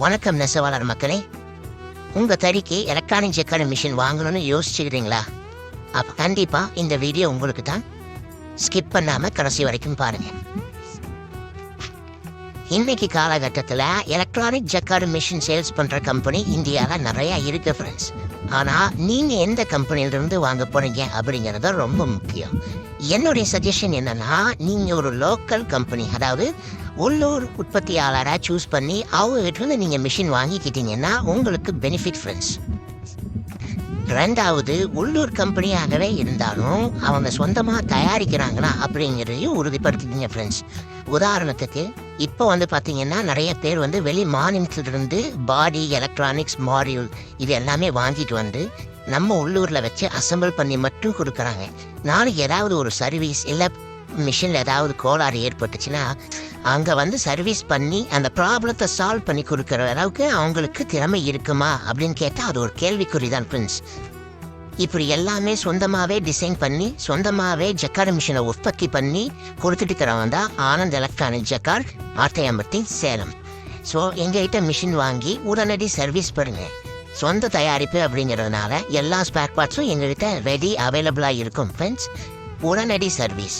வணக்கம் நெசவாளர் மக்களே. உங்கள் தறிக்கு எலக்ட்ரானிக் ஜக்கார்டு மிஷின் வாங்கணும்னு யோசிச்சுக்கிறீங்களா? அப்போ கண்டிப்பாக இந்த வீடியோ உங்களுக்கு தான். ஸ்கிப் பண்ணாமல் கடைசி வரைக்கும் பாருங்கள். இன்னைக்கு காலகட்டத்தில் எலக்ட்ரானிக் ஜக்கார்டு மிஷின் சேல்ஸ் பண்ணுற கம்பெனி இந்தியாவில் நிறையா இருக்குது ஃப்ரெண்ட்ஸ். ஆனால் நீங்கள் எந்த கம்பெனியிலிருந்து வாங்க போகிறீங்க அப்படிங்கிறது ரொம்ப முக்கியம். என்னுடைய சஜஷன் என்னென்னா, நீங்கள் ஒரு லோக்கல் கம்பெனி, அதாவது உள்ளூர் உற்பத்தியாளராக சூஸ் பண்ணி அவங்ககிட்ட நீங்கள் மிஷின் வாங்கிக்கிட்டீங்கன்னா உங்களுக்கு பெனிஃபிட் ஃப்ரெண்ட்ஸ். ரெண்டாவது, உள்ளூர் கம்பெனியாகவே இருந்தாலும் அவங்க சொந்தமாக தயாரிக்கிறாங்களா அப்படிங்கிறதையும் உறுதிப்படுத்திக்கிங்க ஃப்ரெண்ட்ஸ். உதாரணத்துக்கு இப்போ பார்த்தீங்கன்னா நிறைய பேர் வெளி மாநிலத்திலிருந்து பாடி எலக்ட்ரானிக்ஸ் மாடியூல் இது எல்லாமே வாங்கிட்டு நம்ம உள்ளூரில் வச்சு அசம்பிள் பண்ணி மட்டும் கொடுக்குறாங்க. நாளைக்கு ஏதாவது ஒரு சர்வீஸ் இல்லை மிஷினில் ஏதாவது கோளாறு ஏற்பட்டுச்சுன்னா அங்கே சர்வீஸ் பண்ணி அந்த ப்ராப்ளத்தை சால்வ் பண்ணி கொடுக்குற அளவுக்கு அவங்களுக்கு திறமை இருக்குமா அப்படின்னு கேட்டால் அது ஒரு கேள்விக்குறி தான் ஃப்ரெண்ட்ஸ். இப்படி எல்லாமே சொந்தமாகவே டிசைன் பண்ணி சொந்தமாகவே ஜக்கார்டு மிஷினை உற்பத்தி பண்ணி கொடுத்துட்டுக்கிறவன் தான் Anand electronic jacquard, Attayampatti, Salem. So எங்ககிட்ட மிஷின் வாங்கி உடனடி சர்வீஸ் பண்ணுங்க. சொந்த தயாரிப்பு அப்படிங்கிறதுனால எல்லா ஸ்பேர் பார்ட்ஸும் எங்ககிட்ட ரெடி அவைலபிளாக இருக்கும் ஃப்ரெண்ட்ஸ். உடனடி சர்வீஸ்